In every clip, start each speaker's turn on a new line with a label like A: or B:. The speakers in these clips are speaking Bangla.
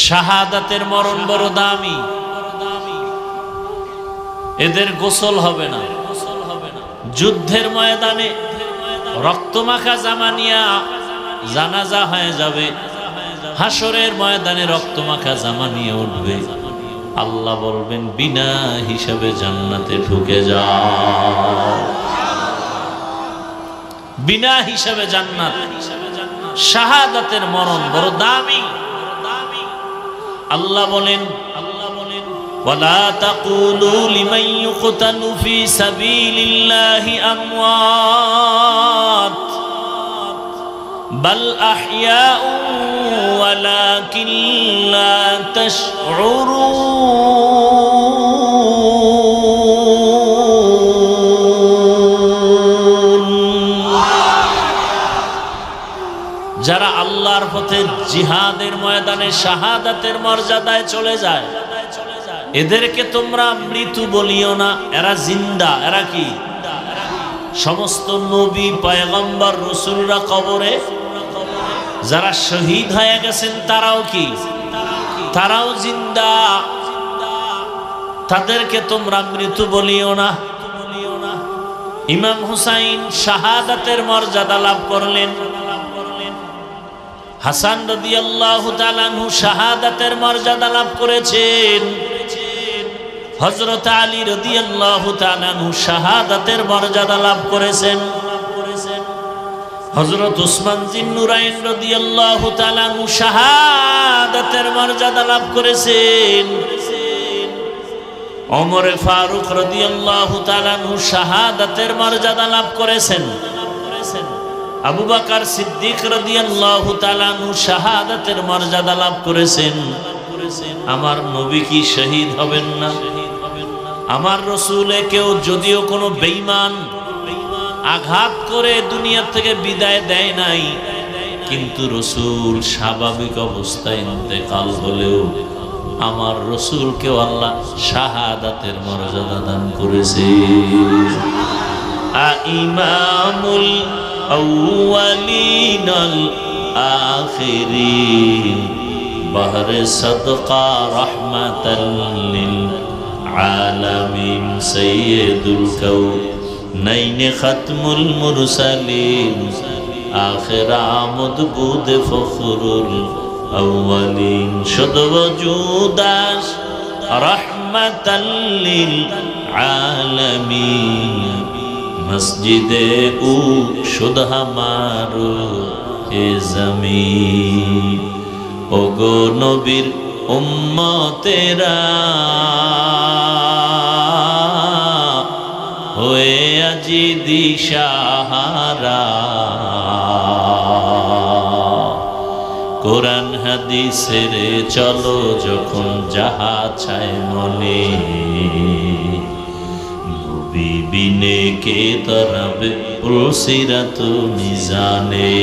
A: শাহাদাতের মরণ বড় দামি, এদের গোসল হবে না। যুদ্ধের ময়দানে রক্তমাখা জামা নিয়া জানাজা হয়ে যাবে, হাসরের ময়দানে রক্তমাখা জামা নিয়ে উঠবে। আল্লাহ বলবেন বিনা হিসাবে জান্নাতে ঢুকে যাও, বিনা হিসাবে জান্নাত। শাহাদাতের মরণ বড় দামি। আল্লাহ বলেন ওয়ালা তাকুলু লিমান ইউকতালু ফি সাবিলিল্লাহি আমওয়াত বাল আহইয়াউ ওয়ালাকিন লা তাশউরুন। যারা আল্লাহর পথে জিহাদের ময়দানে শাহাদাতের মর্যাদায় চলে যায়, এদেরকে তোমরা মৃত্যু বলিও না, এরা জিন্দা। এরা কি? সমস্ত নবী পয়গম্বর রাসূলরা কবরে, যারা শহীদ হয়ে গেছেন তারাও কি? তারাও জিন্দা। তাদেরকে তোমরা মৃত্যু বলিও না। ইমাম হুসাইন শাহাদাতের মর্যাদা লাভ করলেন, হাসান রাদিয়াল্লাহু তাআলা আনহু শাহাদাতের মর্যাদা লাভ করেছেন, হযরত আলী রাদিয়াল্লাহু তাআলা আনহু শাহাদাতের মর্যাদা লাভ করেছেন, হযরত উসমান জিন্নুরাইন রাদিয়াল্লাহু তাআলা আনহু শাহাদাতের মর্যাদা লাভ করেছেন, ওমর ফারুক রাদিয়াল্লাহু তাআলা আনহু শাহাদাতের মর্যাদা লাভ করেছেন, আবু বকর সিদ্দিক রাদিয়াল্লাহু তাআলা আনহু শাহাদাতের মর্যাদা লাভ করেছেন। আমার নবী কি শহীদ হবেন না? আমার রাসূলে কেউ যদিও কোনো বেঈমান আঘাত করে দুনিয়া থেকে বিদায় দেয় নাই, কিন্তু রাসূল স্বাভাবিক অবস্থায় ইন্তেকাল হলেও আমার রাসূলকেও আল্লাহ শাহাদাতের মর্যাদা দান করেছে। ইমামুল আউয়ালিন আল আখিরিন বাহরে সাদকা রাহমাতাল লিল আলামিন সাইয়্যিদুল কাউনাইন খাতমুল মুরসালিন আখির আমদ বুদ ফখরুল আউয়ালিন শুদ ওজুদাস রাহমাতাল লিল আলামিন মসজিদে উ শুদ হামারো এ জমিন। ওগো নবীর উম্মতেরা হয়ে আজি দিশাহারা, কোরআন হাদিসের চলো যখন যাহা চায় মনে, নবী বিনে কে তরাবে পুলসিরাত মিজানে,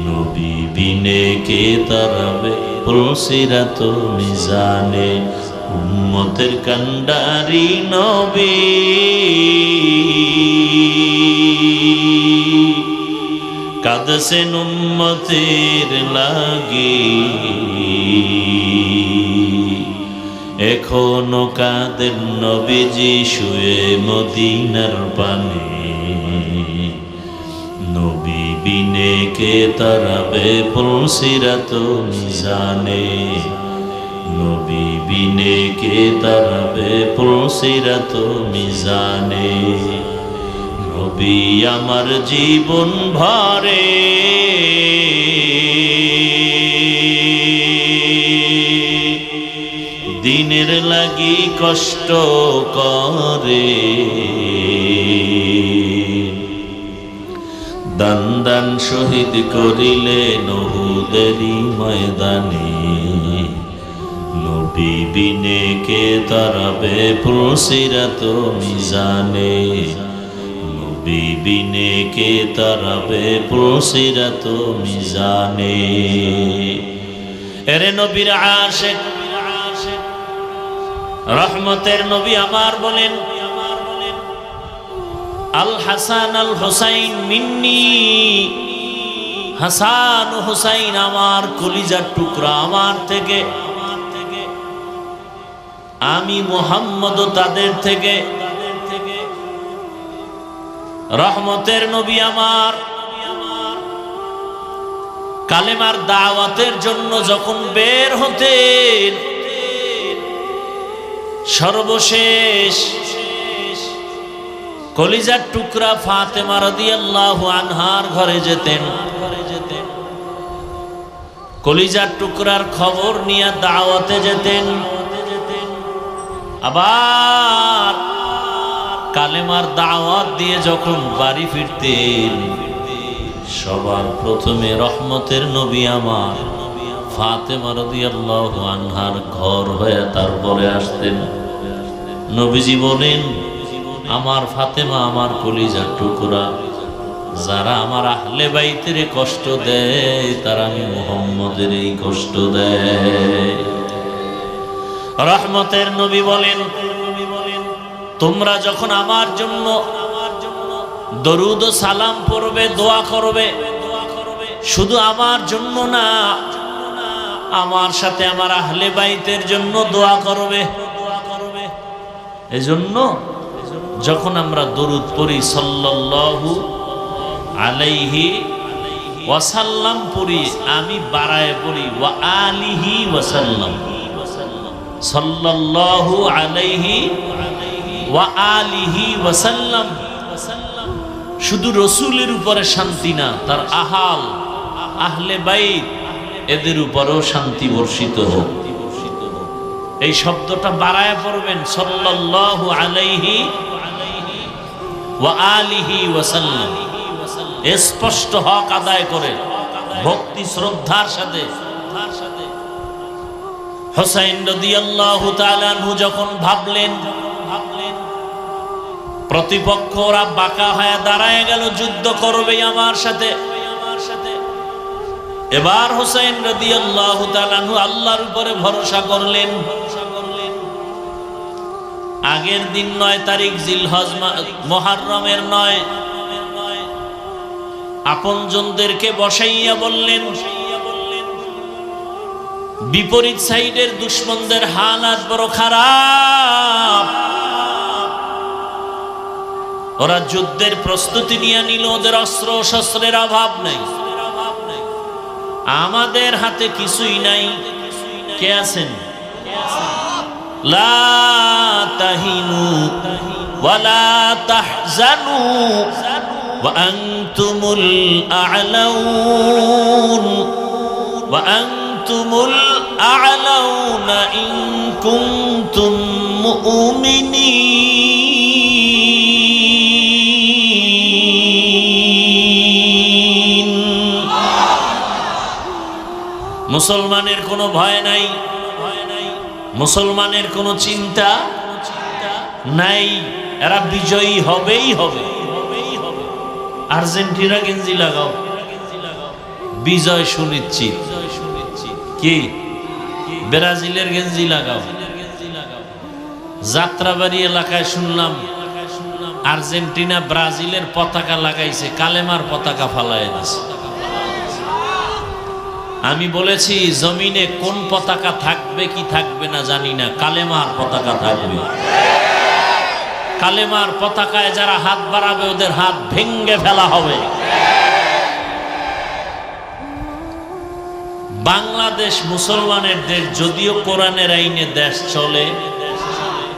A: নবী বিনে কে তরাবে পুলসিরাত মিজানে। উম্মতের কান্ডারি নবী কাঁদছেন উম্মতের লাগি, এখনো কাঁদেন নবীজি শুয়ে মদিনার পানে, নবী বিনে কে তরাবে পুলসিরাত মিজানে, নবী বিনে কে তরাবে পুলসিরাত মিজানে। নবী আমার জীবন ভরে দিনের লাগি কষ্ট করে, দান দান শহীদ করিলেন উহুদেরই ময়দানে, নবী বিনে কে তরাবে পুলসিরাত মিজানে, নবী বিনে কে তরাবে পুলসিরাত মিজানে। এরে নবীর আশিক রহমতের নবী আমার বলেন আল হাসান আল হুসাইন মিন্নি হাসান ও হুসাইন আমার কলিজার টুকরা, আমার থেকে আমি মুহাম্মদ তাদের থেকে। রহমতের নবী আমার কালেমার দাওয়াতের জন্য যখন বের হতেন, সর্বশেষ কলিজার টুকরা ফাতেমা রাদিয়াল্লাহু আনহার ঘরে যেতেন। কলিজার টুকরার খবর নিয়ে দাওয়াতে যেতেন। আবার কালেমার দাওয়াত দিয়ে যখন বাড়ি ফিরতেন, সবার প্রথমে রহমতের নবী আমার ফাতেমা রাদিয়াল্লাহু আনহার ঘর হয়ে তারপরে আসতেন। নবীজি বলেন, আমার ফাতেমা আমার কলিজার টুকরা, যারা আমার আহলে বাইতের কষ্ট দেয় তারা আমি মুহাম্মদের এই কষ্ট দেয়। রহমতের নবী বলেন, তোমরা যখন আমার জন্য দরুদ ও সালাম পড়বে, দোয়া করবে, শুধু আমার জন্য না, আমার সাথে আমার আহলে বাইতের জন্য দোয়া করবে। এজন্য যখন আমরা দরুদ পড়ি সাল্লাল্লাহু আলাইহি ওয়াসাল্লাম পড়ি, আমি বাড়ায় পড়ি ওয়া আলিহি ওয়াসাল্লাম, সাল্লাল্লাহু আলাইহি ওয়া আলিহি ওয়াসাল্লাম। শুধু রসুলের উপরে শান্তি না, তার আহলে বাইত এদের উপরেও শান্তি বর্ষিত হোক। এই শব্দটা বাড়ায় পড়বেন, সাল্লাল্লাহু আলাইহি ওয়া আলিহি ওয়াসাল্লাম। স্পষ্ট হক আদায় করে ভক্তি শ্রদ্ধার সাথে। হুসাইন রাদিয়াল্লাহু তাআলা আনহু যখন ভাবলেন প্রতিপক্ষ ওরা বাঁকা হয়ে দাঁড়ায় গেল, যুদ্ধ করবে আমার সাথে, এবার হুসাইন রাদিয়াল্লাহু তাআলা আনহু আল্লাহর উপরে ভরসা করলেন। আগের দিন 9 তারিখ জিলহজ মুহররমের 9, আপনজনদেরকে বসাইয়া বললেন, বিপরীত সাইডের দুশমনদের হালাত বড় খারাপ, ওরা যুদ্ধের প্রস্তুতি নিয়ে নিল, ওদের অস্ত্র শস্ত্রের অভাব নেই, আমাদের হাতে কিছুই নাই। কে আছেন? লা তাহিনু ওয়ালা তাহজানু ওয়া আনতুমুল আ'লাউন ওয়া আনতুমুল আ'লাউনা ইন কুনতুম মুমিনিন। মুসলমানের কোনো ভয় নাই, মুসলমানের কোনো চিন্তা নাই, এরা বিজয়ী হবেই হবে। আর্জেন্টিনা গেঞ্জি লাগাও, বিজয় সুনিশ্চিত। কি ব্রাজিলের গেঞ্জি লাগাও। যাত্রাবাড়ি এলাকায় শুনলাম আর্জেন্টিনা ব্রাজিলের পতাকা লাগাইছে, কালেমার পতাকা ফালায় দিছে। আমি বলেছি জমিনে কোন পতাকা থাকবে কি থাকবে না জানি না, কালেমার পতাকা থাকবে। কালেমার পতাকায় যারা হাত বাড়াবে ওদের হাত ভেঙ্গে ফেলা হবে। বাংলাদেশ মুসলমানের দেশ, যদিও কোরআনের আইনে দেশ চলে,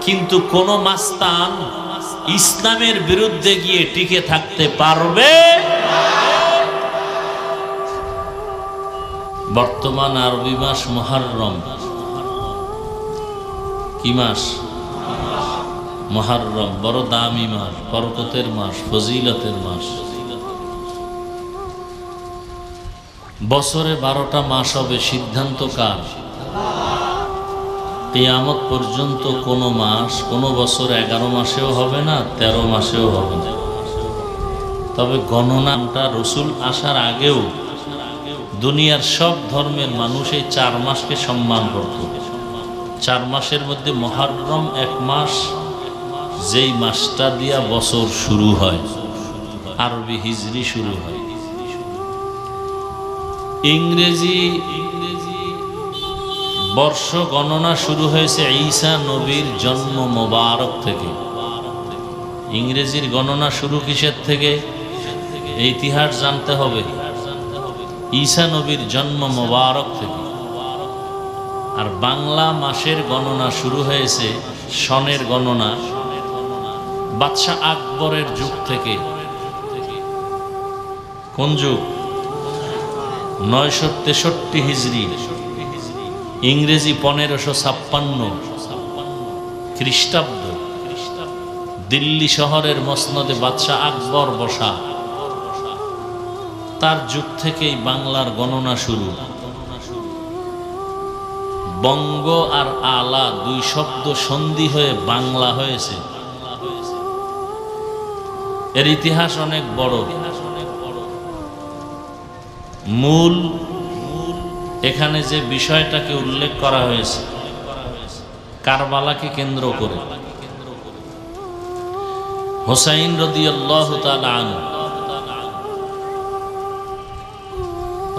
A: কিন্তু কোন মাস্তান ইসলামের বিরুদ্ধে গিয়ে টিকে থাকতে পারবে? বর্তমান আরবি মাস মুহররম। কি মাস? মুহররম। বড় দামি মাস, বরকতের মাস, ফজিলতের মাস। বছরে 12টা মাস হবে, সিদ্ধান্ত কার? কিয়ামত পর্যন্ত কোনো মাস, কোনো বছর 11 মাসেও হবে না, 13 মাসেও হবে না। তবে গণনাটা রসুল আসার আগেও দুনিয়ার সব ধর্মের মানুষ এই 4 মাসকে সম্মান করত। 4 মাসের মধ্যে মুহররম 1 মাস, যেই মাসটা দিয়া বছর শুরু হয়, আরবি হিজরি শুরু হয়। ইংরেজি বর্ষ গণনা শুরু হয়েছে ঈসা নবীর জন্ম মোবারক থেকে। ইংরেজির গণনা শুরু কিসের থেকে? ইতিহাস জানতে হবে। ঈসা নবীর জন্ম মোবারক থেকে। আর বাংলা মাসের গণনা শুরু হয়েছে, সনের গণনা বাদশাহ আকবরের যুগ থেকে। কোন যুগ? 963 হিজরি, ইংরেজি 1556 খ্রিস্টাব্দ। দিল্লি শহরের মসনদে বাদশাহ আকবর বসা, তার যুগ থেকেই বাংলার গণনা শুরু। বঙ্গ আর আলা দুই শব্দ সন্ধি হয়ে বাংলা হয়েছে। এর ইতিহাস অনেক বড়। মূল এখানে যে বিষয়টাকে উল্লেখ করা হয়েছে কারবালাকে কেন্দ্র করে, হুসাইন রাদিয়াল্লাহু তাআলা আনহু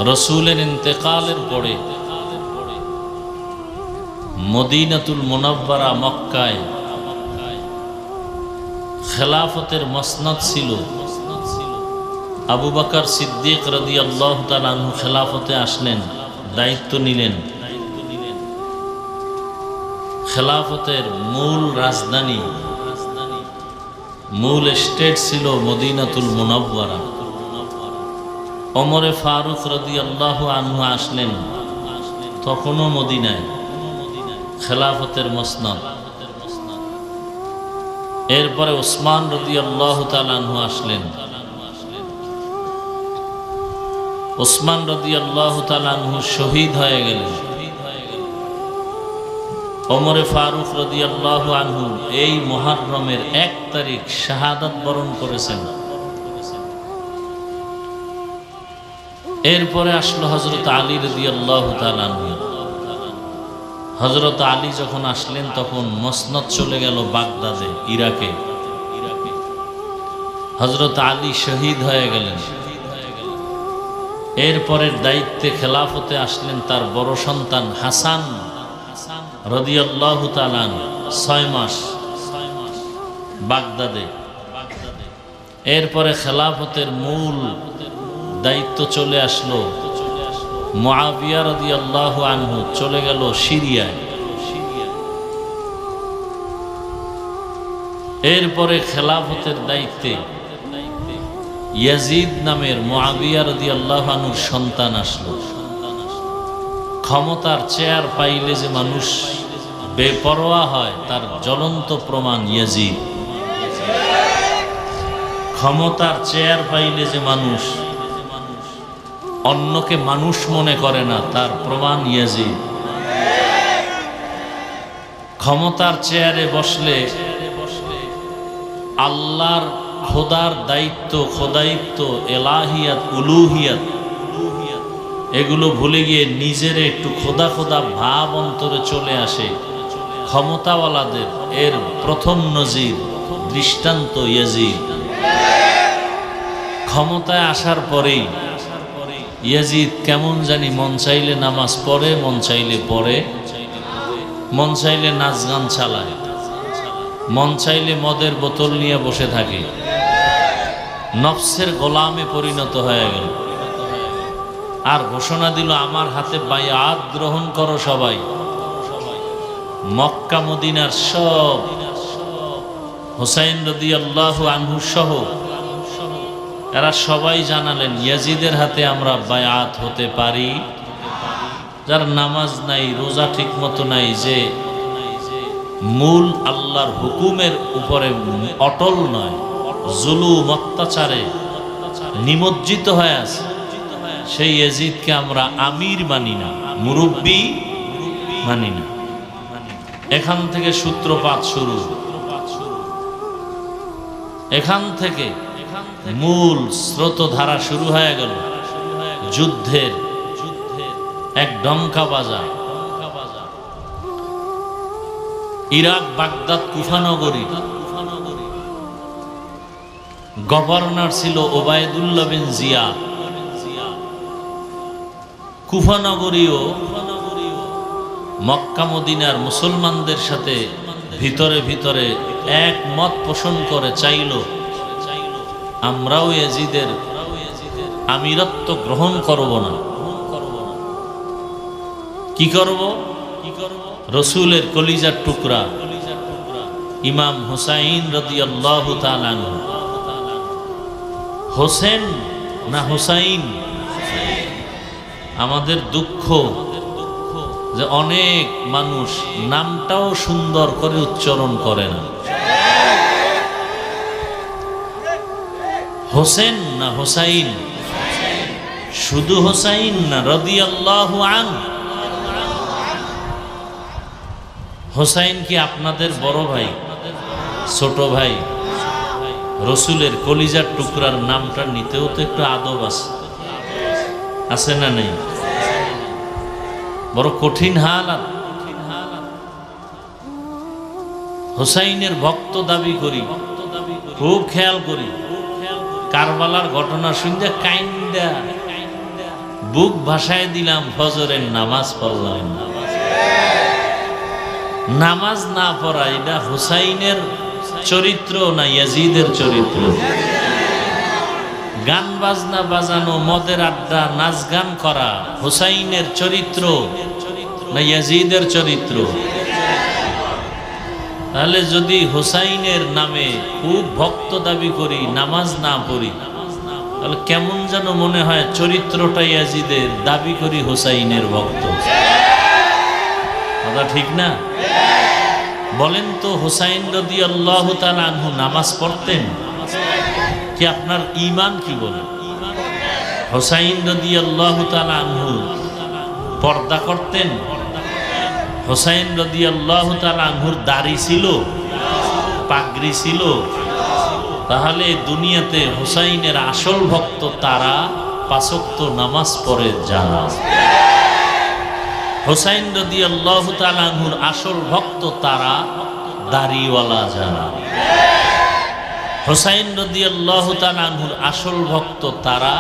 A: রাসূলের ইন্তেকালের পরে মদিনাতুল মুনাওয়ারা মক্কায় খেলাফতের মসনদ ছিল। আবু বকর সিদ্দিক রাদিয়াল্লাহু তাআলা আনহু খেলাফতে আসলেন, দায়িত্ব নিলেন। খেলাফতের মূল রাজধানী, মূল স্টেট ছিল মদিনাতুল মুনাওয়ারা। ওমরে ফারুক রাদিয়াল্লাহু আনহু আসলেন, তখনও মদিনায় খেলাফতের মসনদ। এরপরে ওসমান রাদিয়াল্লাহু তাআলা আনহু আসলেন। ওসমান রাদিয়াল্লাহু তাআলা আনহু শহীদ হয়ে গেলেন। ওমরে ফারুক রাদিয়াল্লাহু আনহু এই মুহররমের 1 তারিখ শাহাদাত বরণ করেছেন। এরপরে আসলো হযরত আলী রাদিয়াল্লাহু তাআলা আনহু। হযরত আলী যখন আসলেন তখন মসনদ চলে গেল বাগদাদে, ইরাকে। হযরত আলী শহীদ হয়ে গেলেন। এরপরের দায়িত্বে খেলাফতে আসলেন তার বড় সন্তান হাসান রাদিয়াল্লাহু তাআলা আনহু, 6 মাস বাগদাদে। এরপরে খেলাফতের মূল দায়িত্ব চলে আসলো মুআবিয়া রাদিয়াল্লাহু আনহু, চলে গেল সিরিয়ায়। এরপরে খেলাফতের দায়িত্বে ইয়াজিদ নামের মুআবিয়া রাদিয়াল্লাহু আনহুর সন্তান আসলো। ক্ষমতার চেয়ার পাইলে যে মানুষ বেপরোয়া হয় তার জ্বলন্ত প্রমাণ ইয়াজিদ। ক্ষমতার চেয়ার পাইলে যে মানুষ অন্যকে মানুষ মনে করে না তার প্রমাণ ইয়াজিদ। ক্ষমতার চেয়ারে বসলে আল্লাহর খোদার দায়িত্ব, খোদায়িত্ব, এলাহিয়াত, উলুহিয়াত এগুলো ভুলে গিয়ে নিজের একটু খোদা খোদা ভাব অন্তরে চলে আসে ক্ষমতাওয়ালাদের। এর প্রথম নজির, দৃষ্টান্ত ইয়াজিদ। ক্ষমতায় আসার পরেই ইয়াজিদ কেমন জানি মন চাইলে নামাজ পড়ে, মন চাইলে পড়ে, মন চাইলে নাচ গান চালায়, মন চাইলে মদের বোতল নিয়ে বসে থাকে। নফসের গোলামে পরিণত হয়ে গেল। আর ঘোষণা দিল, আমার হাতে বায়াত গ্রহণ করো সবাই। মক্কা মদিনার সব হুসাইন রাদিয়াল্লাহু আনহু সহ এরা সবাই জানালেন ইয়াজিদের হাতে আমরা বায়াত হতে পারি। যার নামাজ নাই, রোজা ঠিক মতো নাই, যে মূল আল্লাহর হুকুমের উপরে অটল নয়, জুলুম অত্যাচারে নিমজ্জিত হয়ে আছে, সেই ইয়াজিদকে আমরা আমির মানি না, মুরব্বি মানি না। এখান থেকে সূত্রপাত শুরু। এখান থেকে মূল স্রোতধারা শুরু হয়ে গেল যুদ্ধের এক ডঙ্কা বাজা। Iraq, Baghdad, কুফানগরী। গভর্নর ছিল ওবায়দুল্লাহ বিন জিয়াদ। কুফা নগরীও মক্কা মদিনার মুসলমানদের সাথে ভিতরে ভিতরে এক মত পোষণ করে চাইল আমরাও ইয়াজিদের আমিরত্ব গ্রহণ করব না। কি করব? রসুলের কলিজার টুকরা ইমাম হুসাইন রাদিয়াল্লাহু তাআলা আনহু। হোসেন না হুসাইন? আমাদের দুঃখ যে অনেক মানুষ নামটাও সুন্দর করে উচ্চারণ করে না। হোসেন না হুসাইন? শুধু হুসাইন না রাদিয়াল্লাহু আনহু? হুসাইন কি আপনাদের বড় ভাই, ছোট ভাই? রসুলের কলিজার টুকরার নামটা নিতেও তো একটু আদব আছে না নেই? বড় কঠিন হালাত। হুসাইনের ভক্ত দাবি করি, খুব খেয়াল করি। কারবালার ঘটনা শুনতে কাইন্দা বুক ভাসায় দিলাম, ফজরের নামাজ পড়লাম। নামাজ না পড়া এটা হুসাইনের চরিত্র না ইয়াজিদের চরিত্র? গান বাজনা বাজানো, মদের আড্ডা, নাচ গান করা হুসাইনের চরিত্র না ইয়াজিদের চরিত্র? তাহলে যদি হুসাইনের নামে খুব ভক্ত দাবি করি, নামাজ না পড়ি, তাহলে কেমন যেন মনে হয় চরিত্রটা ইয়াজিদের, দাবি করি হুসাইনের ভক্ত। কথা ঠিক না? বলেন তো, হুসাইন রাদিয়াল্লাহু তাআলা আনহু নামাজ পড়তেন কি? আপনার ঈমান কি বলে? হুসাইন রাদিয়াল্লাহু তাআলা আনহু পর্দা করতেন? হুসাইন রাদিয়াল্লাহু তাআলা আনহুর দাড়ি ছিল, পাগড়ি ছিল? তাহলে দুনিয়াতে হুসাইনের আসল ভক্ত তারা, পাঁচ ওয়াক্ত নামাজ পড়ে যারা। হুসাইন রাদিয়াল্লাহু তাআলা আনহুর আসল ভক্ত তারা, দাড়িওয়ালা যারা। হুসাইন রাদিয়াল্লাহু তাআলা আনহুর আসল ভক্ত তারা,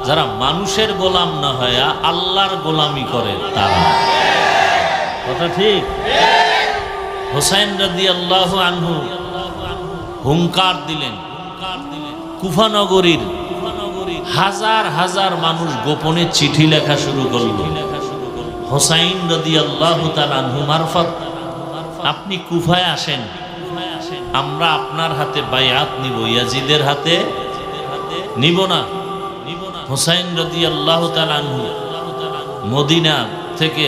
A: যারা মানুষের গোলাম না হয় আল্লাহর গোলামি করে তারা। কথা ঠিক? হুসাইন রাদিয়াল্লাহু আনহু হুঙ্কার দিলেন, কুফা নগরীর হাজার হাজার মানুষ গোপনে চিঠি লেখা শুরু করল। হুসাইন রাদিয়াল্লাহু তাআলা আনহু মারফত আপনি কুফায় আসেন, আমরা আপনার হাতে বায়াত নিব, ইয়াজিদের হাতে নিব না। হুসাইন রাদিয়াল্লাহু তাআলা আনহু মদিনা থেকে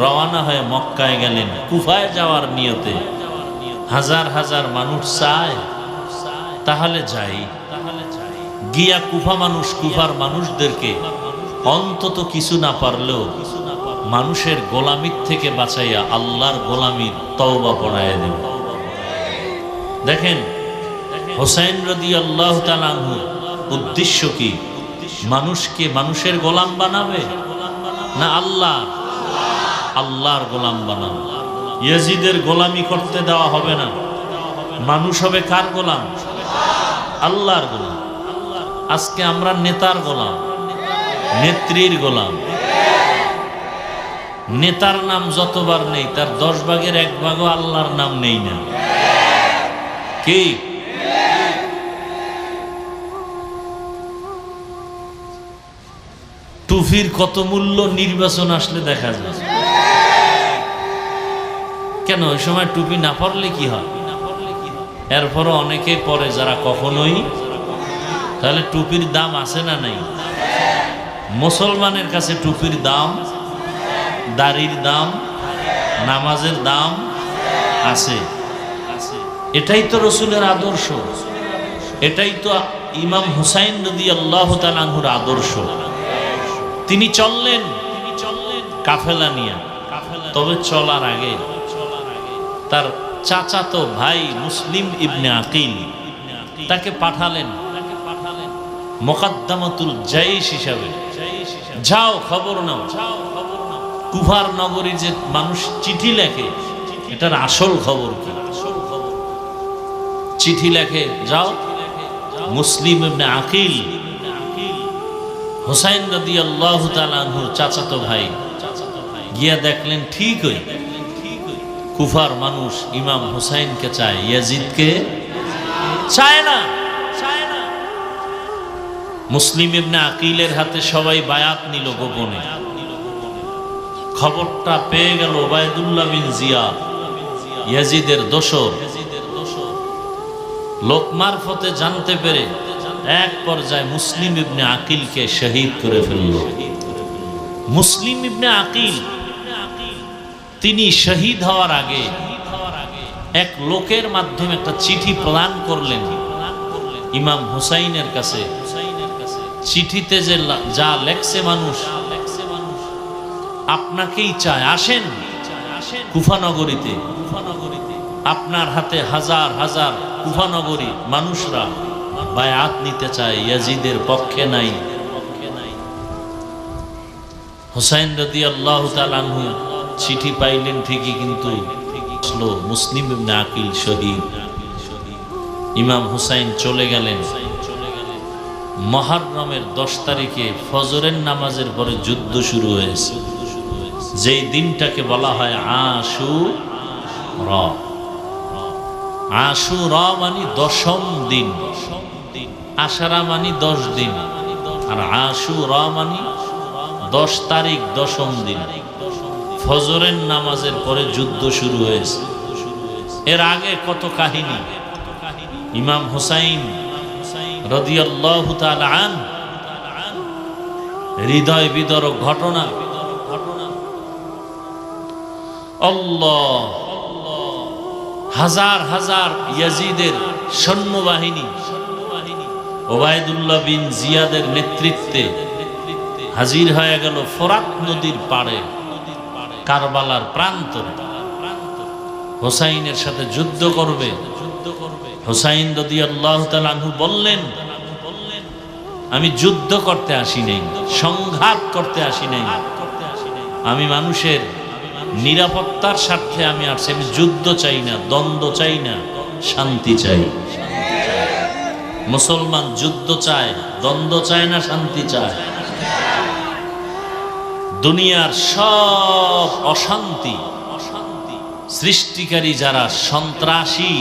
A: রওনা হয়ে মক্কায় গেলেন কুফায় যাওয়ার নিয়তে। হাজার হাজার মানুষ চায়, তাহলে যাই। গিয়া কুফার মানুষদেরকে অন্তত কিছু না পারলেও মানুষের গোলামির থেকে বাঁচাইয়া আল্লাহর গোলামির তওবা পড়াইয়া দেব। দেখেন হুসাইন রাদিয়াল্লাহু তাআলা আনহু উদ্দেশ্য কি? মানুষকে মানুষের গোলাম বানাবে না আল্লাহর গোলাম বানাবে? ইয়াজিদের গোলামি করতে দেওয়া হবে না। মানুষ হবে কার গোলাম? আল্লাহর গোলাম। আজকে আমরা নেতার গোলাম, নেত্রীর গোলাম। নেতার নাম যতবার নেই তার 10 ভাগের 1 ভাগও আল্লাহর নাম নেই না। কি টুফির কত মূল্য নির্বাচন আসলে দেখা যায়। কেন ওই সময় টুপি না পরলে কি হয়? এরপরও অনেকে পরে যারা কখনোই। তাহলে টুপির দাম আছে না নাই? মুসলমানের কাছে টুপির দাম, দাড়ির দাম, নামাজের দাম আছে। এটাই তো রসুলের আদর্শ, এটাই তো ইমাম হুসাইন রাদিয়াল্লাহু তাআলা আনহুর আদর্শ। তিনি চললেন কাফেলা নিয়ে। তবে চলার আগে তার চাচাতো ভাই মুসলিম ইবনে আকিল তাকে পাঠালেন মুকদ্দমাতুল জাইশ হিসাবে। যাও খবর নাও, কুফার নগরীর যে মানুষ চিঠি লেখে এটার আসল খবর কি? চিঠি লেখে, যাও মুসলিম ইবনে আকিল হুসাইন রাদিয়াল্লাহু তাআলা আনহুর চাচাতো ভাই গিয়া দেখলেন ঠিকই কুফার মানুষ ইমাম হুসাইনকে চায়, ইয়াজিদকে চায় না। মুসলিম ইবনে আকিলের হাতে সবাই বায়াত নিল গোপনে। খবরটা পেয়ে গেল ওবায়দুল্লাহ বিন জিয়াদ, ইয়াজিদের দোসর। লোক মারফতে জানতে পেরে এক পর্যায়ে মুসলিম ইবনে আকিলকে শহীদ করে ফেলল। মুসলিম ইবনে আকিল তিনি শহীদ হওয়ার আগে এক লোকের মাধ্যমে একটা চিঠি প্রদান করলেন ইমাম হুসাইনের কাছে। চিঠিতে যে যা লেখছে মানুষ, আপনাকেই চায়, আসেন কুফানগরীতে, আপনার হাতে হাজার হাজার কুফানগরী মানুষরা বায়াত নিতে চায়, ইয়াজিদের পক্ষে নাই। হুসাইন রাদিয়াল্লাহু তাআলা আনহু চিঠি পাইলেন ঠিকই, কিন্তু মুসলিম ইবনে আকিল শহীদ। ইমাম হুসাইন চলে গেলেন। মুহররমের 10 তারিখে ফজরের নামাজের পরে যুদ্ধ শুরু হয়েছে, যেই দিনটাকে বলা হয় আশুরা। আশুরা মানে 10ম দিন, আশারা মানে 10 দিন, আর আশুরা মানে 10 তারিখ 10ম দিন। ফজরের নামাজের পরে যুদ্ধ শুরু হয়েছে। এর আগে কত কাহিনী। ইমাম হুসাইন রাদিয়াল্লাহু তাআলা আনহু হৃদয় বিদারক ঘটনা। আল্লাহ, হাজার হাজার ইয়াজিদের সৈন্যবাহিনী ওবায়দুল্লাহ বিন জিয়াদের নেতৃত্বে হাজির হয়ে গেল ফোরাত নদীর পাড়ে, কারবালার প্রান্তরে। হুসাইনের সাথে যুদ্ধ করবে। হুসাইন রাদিয়াল্লাহু তাআলা আনহু বললেন, আমি যুদ্ধ করতে আসি নাই, সংঘাত করতে আসি নাই, আমি মানুষের নিরাপত্তার স্বার্থে আমি আসছি। আমি যুদ্ধ চাই না, দ্বন্দ্ব চাই না, শান্তি চাই। মুসলমান যুদ্ধ চায়, দ্বন্দ্ব চায় না, শান্তি চায়। দুনিয়ার সব অশান্তি সৃষ্টিকারী যারা সন্ত্রাসী,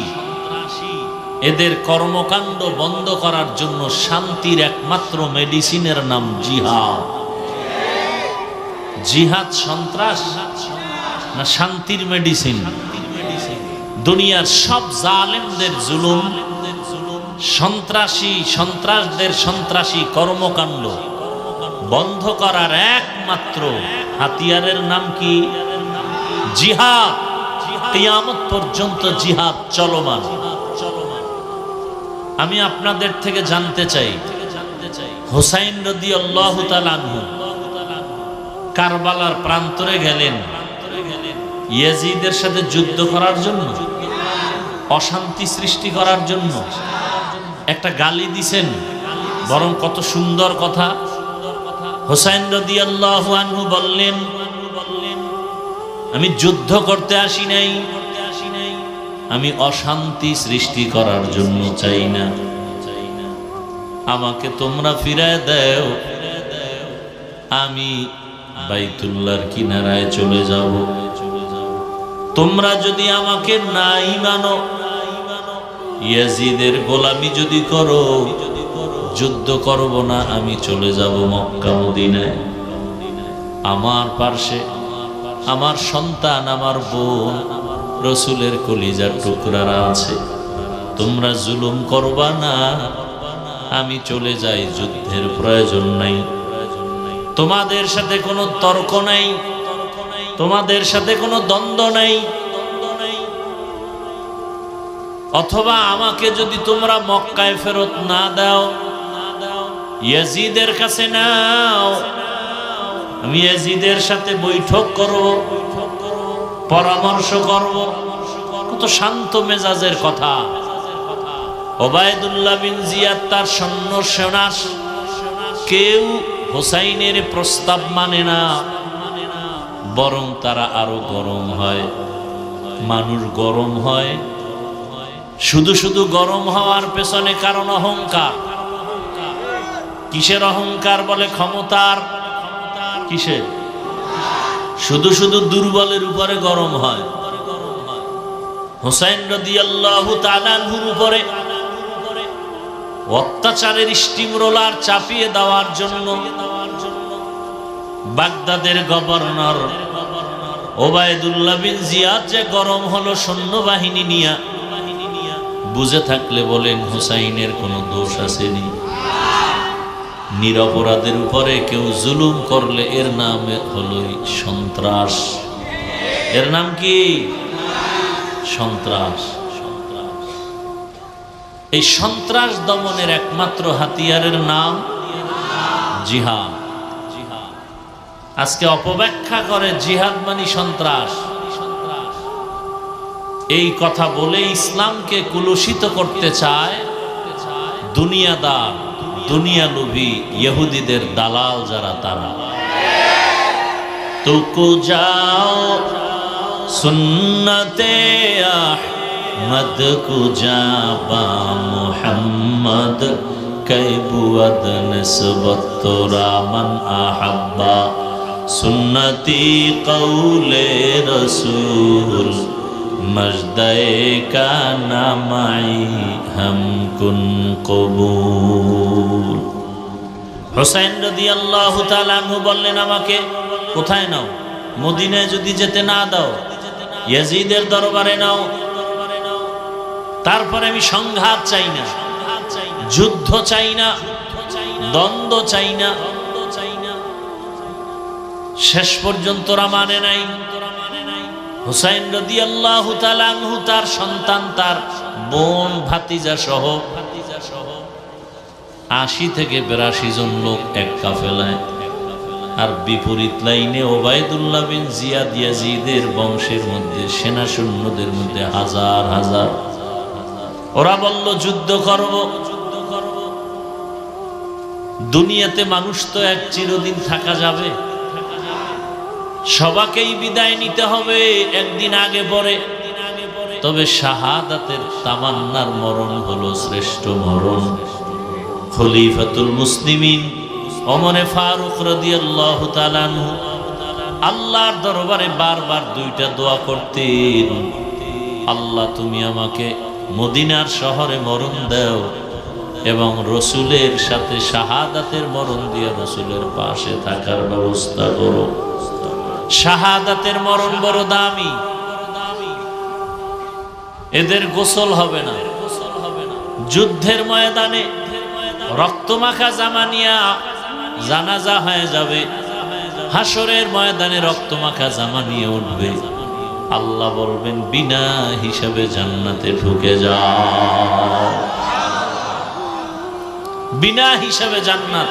A: এদের কর্মকাণ্ড বন্ধ করার জন্য শান্তির একমাত্র মেডিসিনের নাম জিহাদ। জিহাদ সন্ত্রাস না শান্তির মেডিসিন? দুনিয়ার সব জালেমদের জুলুম, সন্ত্রাসদের সন্ত্রাসী কর্মকাণ্ড বন্ধ করার একমাত্র হাতিয়ারের নাম কি? জিহাদ। কিয়ামত পর্যন্ত জিহাদ চলমান। আমি আপনাদের থেকে জানতে চাই, হুসাইন রাদিয়াল্লাহু তাআলা আনহু কারবালার প্রান্তরে গেলেন ইয়াজিদের সাথে যুদ্ধ করার জন্য, অশান্তি সৃষ্টি করার জন্য? একটা গালি দিছেন, বরং কত সুন্দর কথা। হুসাইন রাদিয়াল্লাহু আনহু বললেন, আমি যুদ্ধ করতে আসি নাই, আমি অশান্তি সৃষ্টি করার জন্য চাই না। আমাকে তোমরা ফিরায় দাও, আমি বাইতুল্লাহর কিনারায় চলে যাব। তোমরা যদি আমাকে নাই মানো, ইয়াজিদের গোলামি যদি করো, যুদ্ধ করব না, আমি চলে যাব মক্কা মদিনায়। আমার পার্শ্বে আমার সন্তান, আমার বোন, রসুলের কলিজার টুকরারা আছে। তোমরা জুলুম করবা না, আমি চলে যাই, যুদ্ধের প্রয়োজন নাই। তোমাদের সাথে কোনো তর্ক নাই, তোমাদের সাথে কোনো দ্বন্দ্ব নাই। অথবা আমাকে যদি তোমরা মক্কায় ফেরত না দাও, ইয়াজিদের কাছে নাও, আমি ইয়াজিদের সাথে বৈঠক করব, পরামর্শ করব। কত শান্ত মেজাজের কথা। ওবায়দুল্লাহ বিন জিয়াদ তার সৈন্য সেনা, কেউ হুসাইনের প্রস্তাব মানে না, বরং তারা আরো গরম হয়। মানুষ গরম হয়, শুধু শুধু গরম হওয়ার পেছনে কারণ অহংকার। কিসের অহংকার? বলে ক্ষমতার। কিসের? শুধু শুধু দুর্বলের উপরে গরম হয়। হুসাইন রাদিয়াল্লাহু তাআলা আনহুর উপরে অত্যাচারের স্টিম রোলার চাপিয়ে দেওয়ার জন্য বাগদাদের গভর্নর ওবায়দুল্লাহ বিন জিয়াদ যে গরম হলো সৈন্যবাহিনী নিয়ে, বুঝে থাকলে বলেন হুসাইনের কোনো দোষ আসেনি? নিরপরাধের উপরে কেউ জুলুম করলে এর নাম হলো সন্ত্রাস। এর নাম কি? সন্ত্রাস। এই সন্ত্রাস দমনের একমাত্র হাতিয়ারের নাম জিহাদ। আজকে অপব্যাখ্যা করে জিহাদ মানে সন্ত্রাস। এই কথা বলে ইসলামকে কুলুষিত করতে চায় দুনিয়াদার, দুনিয়ালোভী ইহুদিদের দালাল যারা, তারা। তুকু যাও সুন্নতে আহমদ কুজাবা মুহাম্মদ কৈবুয়াদ নিসবত তোরা মান আহাব্বা সুন্নতি কৌলে রসূল মজদায়ে কা নামাই হাম কুন কবুল। হুসাইন রাদিয়াল্লাহু তাআলা আনহু বললেন, আমাকে কোথায় নাও? মদিনায় যদি যেতে না দাও, ইয়াজিদের দরবারে নাও। তারপরে আমি সংঘাত চাই না, যুদ্ধ চাই না, দ্বন্দ্ব চাই না। শেষ পর্যন্ত ওরা মানে নাই। হুসাইন রাদিয়াল্লাহু তাআলা আনহু তার সন্তান, তার বোন, ভাতিজা সহ ৮০ থেকে ৮২ জন লোক এক কাফেলায়, আর বিপরীত লাইনে ওবায়দুল্লাহ বিন জিয়াদ ইয়াজিদের বংশের মধ্যে সেনা সৈন্যদের মধ্যে হাজার হাজার। ওরা বলল যুদ্ধ করব। দুনিয়াতে মানুষ তো এক চিরদিন থাকা যাবে, সবাকেই বিদায় নিতে হবে একদিন আগে পরে। তবে শাহাদাতের তামান্নার মরণ হলো শ্রেষ্ঠ মরণ। খলিফাতুল মুসলিমিন ওমরে ফারুক রাদিয়াল্লাহু তাআলা আনহু আল্লাহর দরবারে বারবার দুইটা দোয়া করতেন, আল্লাহ তুমি আমাকে মদিনার শহরে মরণ দাও এবং রসুলের সাথে শাহাদাতের মরণ দিয়ে রসুলের পাশে থাকার ব্যবস্থা করো। শাহাদাতের মরণ বড় দামি, এদের গোসল হবে না। যুদ্ধের ময়দানে রক্তমাখা জামা নিয়া জানাজা হয়ে যাবে, হাসরের ময়দানে রক্তমাখা জামা নিয়ে উঠবে। আল্লাহ বলবেন বিনা হিসাবে জান্নাতে ঢুকে যাও। বিনা হিসাবে জান্নাত।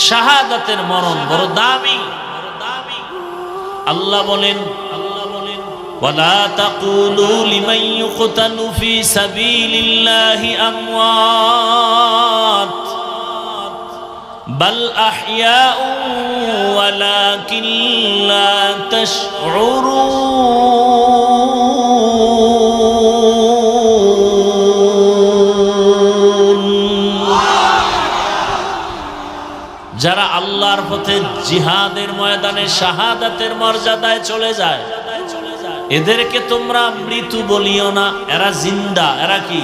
A: শাহাদাতের মরণ বড় দামি। আল্লাহ বলেন ওয়ালা তাকুলু লিমান ইউকতালু ফি সাবিলিল্লাহি আমওয়াত বাল আহইয়াউ ওয়ালাকিন লা তাশউরুন। যারা আল্লাহর পথে জিহাদের ময়দানে শাহাদাতের মর্যাদায় চলে যায়, এদেরকে তোমরা মৃত্যু বলিও না, এরা জিন্দা। এরা কি?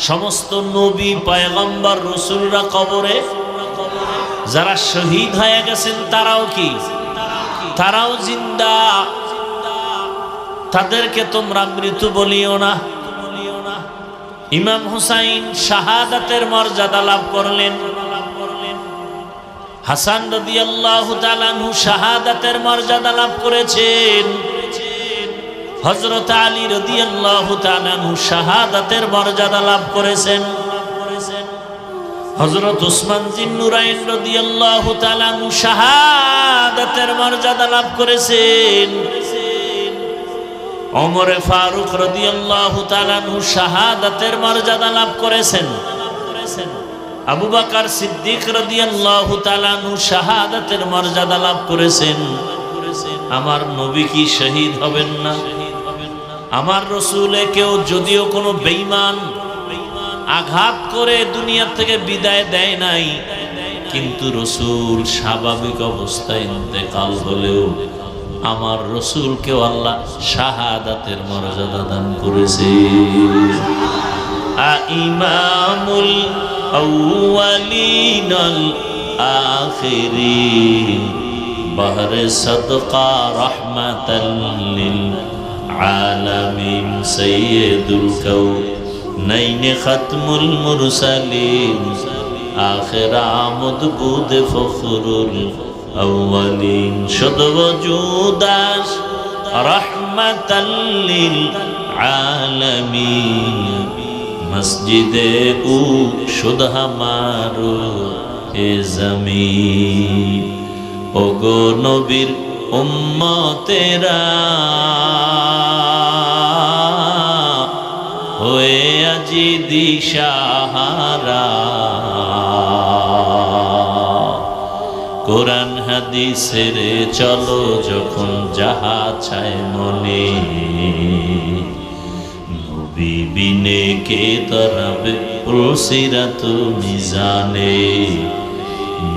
A: সমস্ত নবী, পয়গম্বর, রাসূলরা কবরে, যারা শহীদ হয়ে গেছেন তারাও কি? তারাও জিন্দা। তাদেরকে তোমরা মৃত্যু বলিও না। ইমাম হুসাইন শাহাদাতের মর্যাদা লাভ করলেন। হাসান রাদিয়াল্লাহু তাআলা আনহু শাহাদাতের মর্যাদা লাভ করেছেন। হযরত আলী রাদিয়াল্লাহু তাআলা আনহু শাহাদাতের মর্যাদা লাভ করেছেন। হযরত উসমান জিন্নুরাইন রাদিয়াল্লাহু তাআলা আনহু শাহাদাতের মর্যাদা লাভ করেছেন। ওমর ফারুক রাদিয়াল্লাহু তাআলা আনহু শাহাদাতের মর্যাদা লাভ করেছেন। আবু বকর সিদ্দিক রাদিয়াল্লাহু তাআলা আনহু শাহাদাতের মর্যাদা লাভ করেছেন। আমার নবী কি শহীদ হবেন না? আমার রসুলে কেউ যদিও কোনো বেঈমান আঘাত করে দুনিয়া থেকে বিদায় দেয় নাই, কিন্তু রসুল স্বাভাবিক অবস্থায় ইন্তেকাল হলেও আমার রসুলকেও আল্লাহ শাহাদাতের মর্যাদা দান করেছে। ইমামুল আউয়ালিন আল আখিরিন বহরে সদকা রাহমাতাল লিল আলামিন সাইয়্যিদুল কাউনাইন খাতমুল মুরসালিন আখির আমদ বুদ ফখরুল আউয়ালিন শুধু ওজুদাস রাহমাতাল লিল আলামিন মসজিদে উ শুধ হামারো এ জমিন। ওগো নবীর উম্মতেরা হয়ে আজি দিশাহারা, কোরআন হাদিসের চলো যখন যাহা চায় মনে, নবী বিনে কে তরাবে পুলসিরাত মিজানে,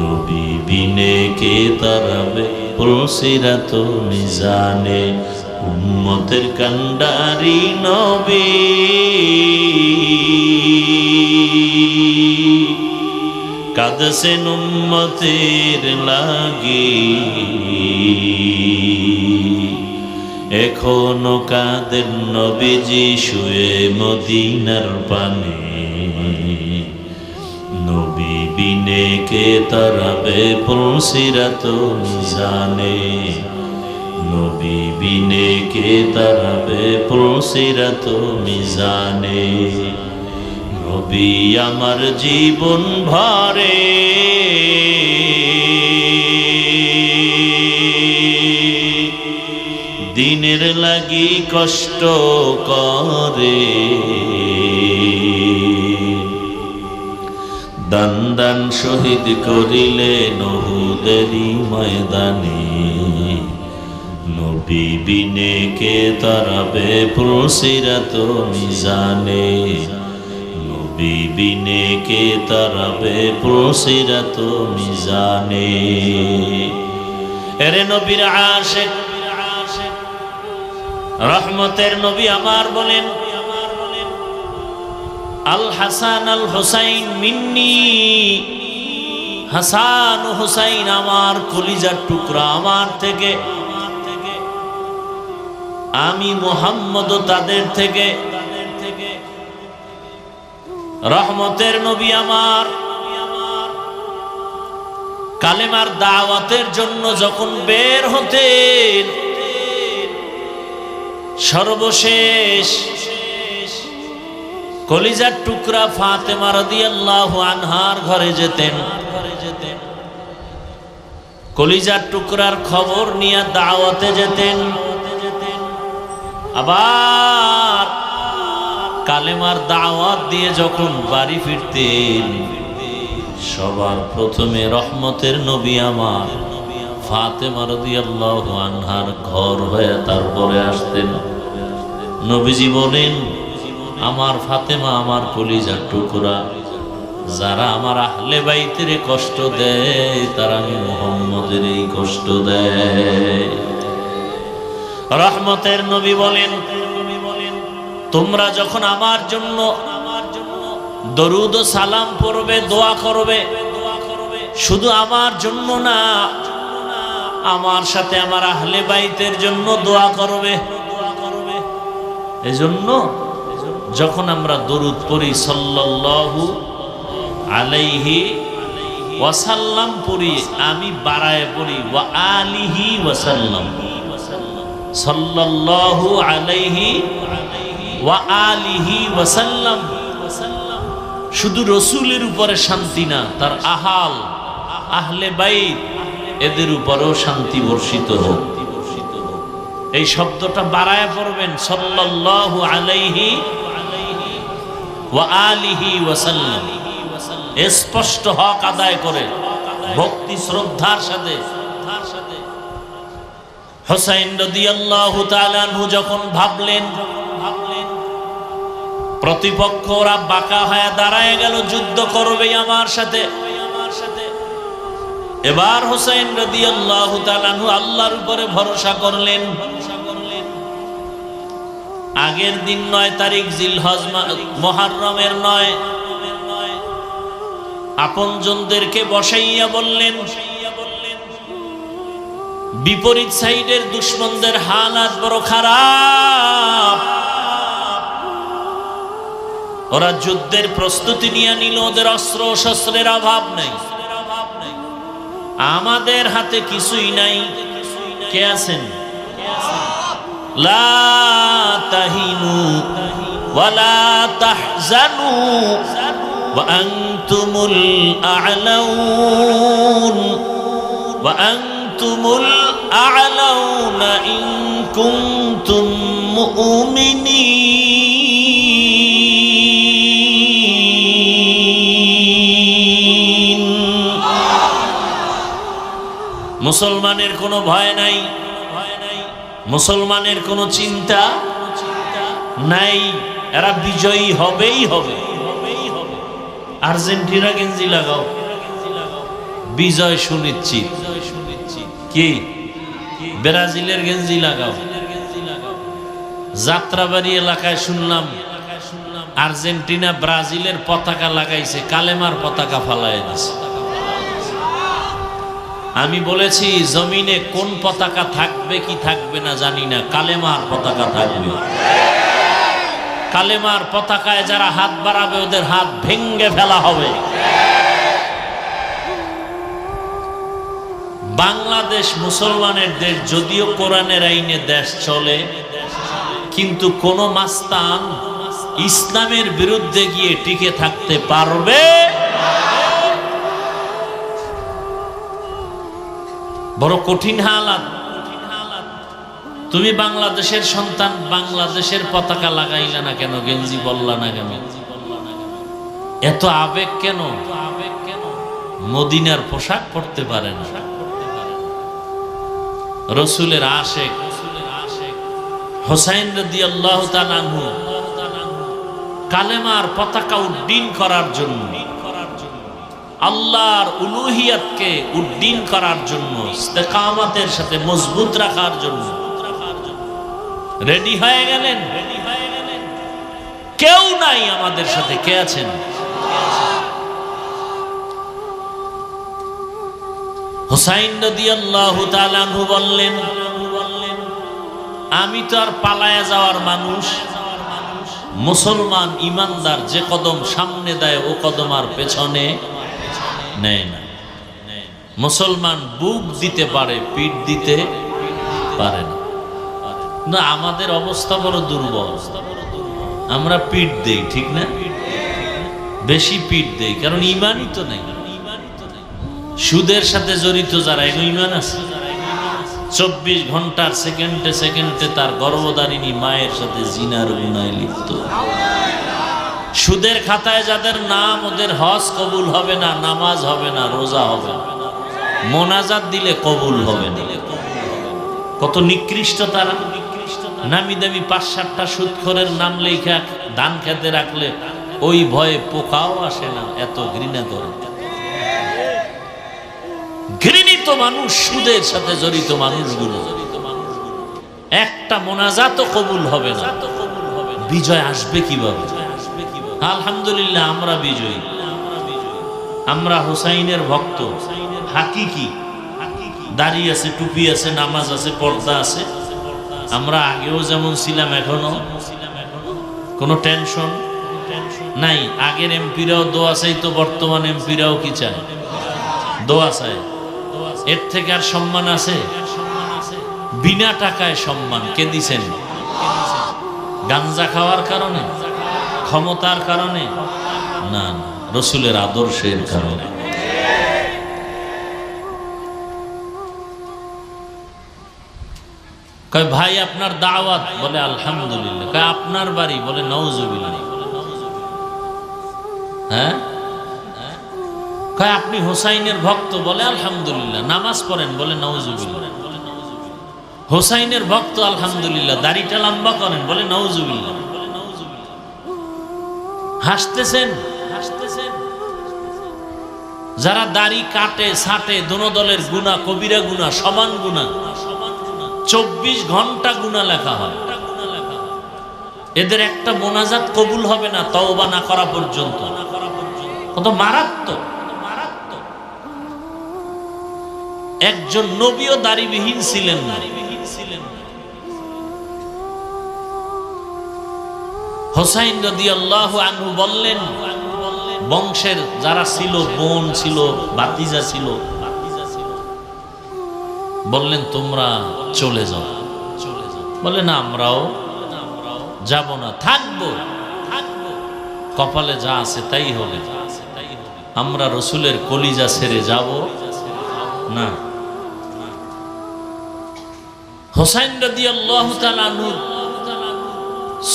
A: নবী বিনে কে তরাবে পুলসিরাত মিজানে। উম্মতের কান্ডারি নবী কাঁদছেন উম্মতের লাগি, এখনো কাঁদেন নবীজি শুয়ে মদিনার পানে, নবী বিনে কে তরাবে পুলসিরাত মিজানে, নবী বিনে কে তরাবে পুলসিরাত মিজানে। নবী আমার জীবন ভরে দিনের লাগি কষ্ট করে, দান দান শহীদ করিলে উহুদেরই ময়দানে, নবী বিনে কে তরাবে পুলসিরাত মিজানে, নবী বিনে কে তরাবে পুলসিরাত মিজানে। এরে নবীর আশিক রহমতের নবী আমার বলেন, আল হাসান আল হুসাইন মিন্নি, হাসান ও হুসাইন আমার কলিজার টুকরা, আমার থেকে, আমি মুহাম্মদ তাদের থেকে। রহমতের নবী আমার কালেমার দাওয়াতের জন্য যখন বের হতেন, সর্বশেষ কলিজার টুকরা ফাতেমা রাদিয়াল্লাহু আনহার ঘরে যেতেন, কলিজার টুকরার খবর নিয়ে দাওয়াতে যেতেন। আবার কালেমার দাওয়াত দিয়ে যখন বাড়ি ফিরতেন, সবার প্রথমে রহমতের নবী আমার ফাতেমা রাদিয়াল্লাহু আনহার ঘর হয়ে তারপরে আসতেন। নবীজি বলেন, আমার ফাতেমা আমার কলিজার টুকরা, যারা আমার আহলে বাইতের কষ্ট দেয় তারা আমি মুহাম্মদের এই কষ্ট দেয়। রহমতের নবী বলেন, তোমরা যখন আমার জন্য দরুদ ও সালাম পড়বে, দোয়া করবে, শুধু আমার জন্য না, আমার সাথে আমার আহলে বাইতের জন্য দোয়া করবে। এজন্য যখন আমরা দরুদ পড়ি সাল্লাল্লাহু আলাইহি ওয়াসাল্লাম পড়ি, আমি বাড়ায় পড়ি ওয়া আলিহি ওয়াসাল্লাম, সাল্লাল্লাহু আলাইহি ওয়া আলিহি ওয়াসাল্লাম। শুধু রসুলের উপরে শান্তি না, তার আহাল আহলে বাইত এদের উপরেও শান্তি বর্ষিত হোক। এই শব্দটা বাড়ায় পড়বেন, সাল্লাল্লাহু আলাইহি ওয়া আলিহি ওয়াসাল্লাম, স্পষ্ট হক আদায় করে ভক্তি শ্রদ্ধার সাথে। হুসাইন রাদিয়াল্লাহু তাআলা আনহু যখন ভাবলেন প্রতিপক্ষ ওরা বাঁকা হয়ে দাঁড়ায় গেল, যুদ্ধ করবে আমার সাথে। এবার হুসাইন রাদিয়াল্লাহু তাআলা আনহু আল্লাহর উপরে ভরসা করলেন। আগের দিন ৯ তারিখ জিলহজ মুহররমের ৯, আপনজনদেরকে বসাইয়া বললেন, বিপরীত সাইডের দুশমনদের হালাত বড় খারাপ, ওরা যুদ্ধের প্রস্তুতি নিয়ে নিল, ওদের অস্ত্র শস্ত্রের অভাব নেই, আমাদের হাতে কিছুই নাই। কে আছেন? লা তাহিনু ওয়ালা তাহজানু ওয়া আনতুমুল আ'লাউন ওয়া আনতুমুল আ'লাউনা ইন কুনতুম মুমিনিন। মুসলমানের কোনো ভয় নাই, মুসলমানের কোনো চিন্তা নাই, এরা বিজয়ী হবেই হবে। আর্জেন্টিনা গেঞ্জি লাগাও, বিজয় সুনিশ্চিত। কি ব্রাজিলের গেঞ্জি লাগাও। যাত্রাবাড়ি এলাকায় শুনলাম আর্জেন্টিনা ব্রাজিলের পতাকা লাগাইছে, কালেমার পতাকা ফালায় দিছে। আমি বলেছি জমিনে কোন পতাকা থাকবে কি থাকবে না জানি না, কালেমার পতাকা থাকবে। কালেমার পতাকায় যারা হাত বাড়াবে ওদের হাত ভেঙ্গে ফেলা হবে। বাংলাদেশ মুসলমানের দেশ, যদিও কোরআনের আইনে দেশ চলে, কিন্তু কোন মাস্তান ইসলামের বিরুদ্ধে গিয়ে টিকে থাকতে পারবে? বড় কঠিন হালাত। তুমি বাংলাদেশের সন্তান, বাংলাদেশের পতাকা লাগাইলা না কেন, গেঞ্জি বললা না কেন, এত আবেগ কেন? মদিনার পোশাক পরতে পারে না, রসুলের আশেক হুসাইন রাদিয়াল্লাহু তাআলা আনহু কালেমার পতাকা উড্ডীন করার জন্য, আল্লাহর উলুহিয়াতকে উড্ডীন করার জন্য, ইস্তেকামতের সাথে মজবুত রাখার জন্য রেডি হয়ে গেলেন। কেউ নাই আমাদের সাথে, কে আছেন? হুসাইন রাদিয়াল্লাহু তাআলা আনহু বললেন, আমি তো আর পালায়া যাওয়ার মানুষ, মুসলমান ইমানদার যে কদম সামনে দেয় ও কদম আর পেছনে নেয় না। মুসলমান বুক দিতে পারে, পিঠ দিতে পারে না। না, আমাদের অবস্থা বড় দুর্বল, আমরা পিঠ দেই, ঠিক না? বেশি পিঠ দেই, কারণ ইমানই তো নেই। সুদের সাথে জড়িত যারা, এগুলো ইমান আছে? 24 ঘন্টার সেকেন্ডে সেকেন্ডে তার গর্ভধারিণী মায়ের সাথে জিনার গুনায় লিপ্ত। সুদের খাতায় যাদের নাম, ওদের হজ কবুল হবে না, নামাজ হবে না, রোজা হবে না, মোনাজাত দিলে কবুল হবে না। কত নিকৃষ্ট তারা! নামি দামি 5-7টা সুদখোরের নাম লেখা ধান খেতে রাখলে ওই ভয়ে পোকাও আসে না, এত ঘৃণা করে। ঘৃণিত মানুষ, সুদের সাথে জড়িত মানুষগুলো, একটা মোনাজাতও কবুল হবে না। বিজয় আসবে কিভাবে? আলহামদুলিল্লাহ আমরা বিজয়ী, আমরা হুসাইনের ভক্ত হাকিকি। দাড়ি আছে, টুপি আছে, নামাজ আছে, পর্দা আছে। আমরা আগেও যেমন ছিলাম এখনো কোনো টেনশন নাই। আগের এমপিরাও দোয়া চাইতো, বর্তমান এমপিরাও কি চায়? দোয়া চায়। এর থেকে আর সম্মান আছে? বিনা টাকায় সম্মান কে দিছেন? গাঞ্জা খাওয়ার কারণে, ক্ষমতার কারণে না, রসুলের আদর্শের কারণে। কয় ভাই আপনার দাওয়াত, বলে আলহামদুলিল্লাহ। কয় আপনার বাড়ি, বলে নাউজুবিল্লাহ। হ্যাঁ, কয় আপনি হুসাইনের ভক্ত, বলে আলহামদুলিল্লাহ। নামাজ পড়েন, বলে নাউজুবিল্লাহ। হুসাইনের ভক্ত আলহামদুলিল্লাহ। দাড়িটা লম্বা করেন, বলে নাউজুবিল্লাহ। হাসতেছেন। যারা দাড়ি কাটে ছাটে দোনো দলের গুনাহ কবিরা গুনাহ সমান গুনাহ, 24 ঘন্টা গুনাহ লেখা হয়। এদের একটা মোনাজাত কবুল হবে না তওবা না করা পর্যন্ত। কত মারাত্মক! একজন নবীও দাড়িবিহীন ছিলেন না। হুসাইন রাদিয়াল্লাহু আনহু বললেন, বংশের যারা ছিল, বোন ছিল, ভাতিজা ছিল, বললেন তোমরা চলে যাও। বলে না, আমরাও যাব না, থাকবো। কপালে যা আছে তাই হবে, আমরা রসুলের কলিজা ছেড়ে যাব না। হুসাইন রাদিয়াল্লাহু তাআলা আনহু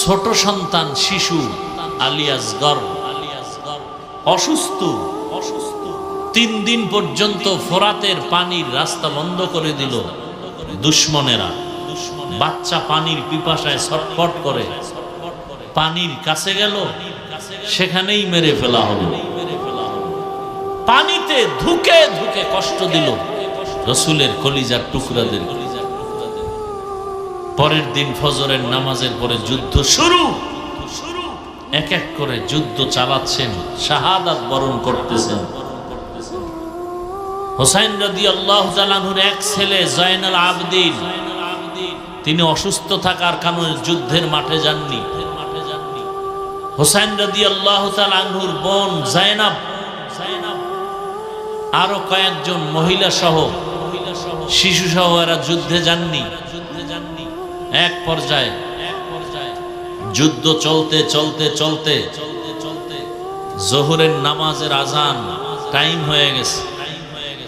A: ছোট সন্তান, শিশু আলী আসগর অসুস্থ। 3 দিন পর্যন্ত ফোরাতের পানির রাস্তা বন্ধ করে দিল দুশমনেরা। বাচ্চা পানির পিপাসায় ছটফট করে, পানির কাছে গেল, সেখানেই মেরে ফেলা হলো। পানিতে ধুকে ধুকে কষ্ট দিল রসুলের কলিজার টুকরাদের। পরের দিন ফজরের নামাজের পরে যুদ্ধ শুরু। এক এক করে যুদ্ধ চালাচ্ছেন, শাহাদাত বরণ করতেছেন। হুসাইন রাদিয়াল্লাহু তাআলা আনহুর এক ছেলে জয়নুল আবেদিন, তিনি অসুস্থ থাকার কারণে যুদ্ধের মাঠে যাননি। হুসাইন রাদিয়াল্লাহু তাআলা আনহুর বোন জায়নাব, আরো কয়েকজন মহিলা সহ, শিশু সহ এরা যুদ্ধে যাননি। এক পর্যায়ে যুদ্ধ চলতে চলতে চলতে জোহরের নামাজের আজান টাইম হয়ে গেছে।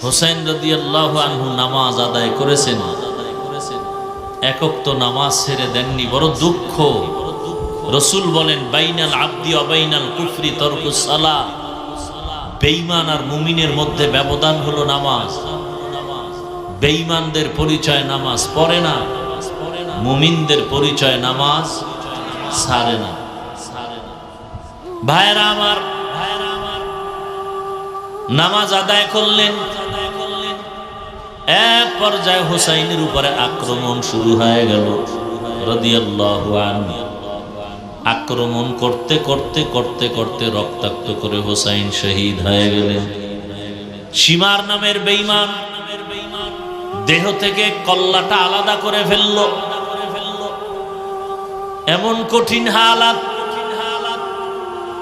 A: হুসাইন রাদিয়াল্লাহু আনহু নামাজ আদায় করেছেন, একক তো নামাজ ছেড়ে দেননি। বড় দুঃখ। রসুল বলেন, বাইনাল আবদি ওয়া বাইনাল কুফরি তারকুস সালাহ। বেঈমান আর মুমিনের মধ্যে ব্যবধান হলো নামাজ। বেঈমানদের পরিচয় নামাজ পড়ে না, মুমিনদের পরিচয় নামাজ ছাড়ে না। ভাইরা আমার, নামাজ আদায় করলেন। এক পর্যায়ে হুসাইনের উপরে আক্রমণ শুরু হয়ে গেল রাদিয়াল্লাহু আনহু। আক্রমণ করতে করতে করতে করতে রক্তাক্ত করে হুসাইন শহীদ হয়ে গেলেন। সীমার নামের বেঈমান দেহ থেকে কল্লাটা আলাদা করে ফেলল। এমন কঠিন হালাত,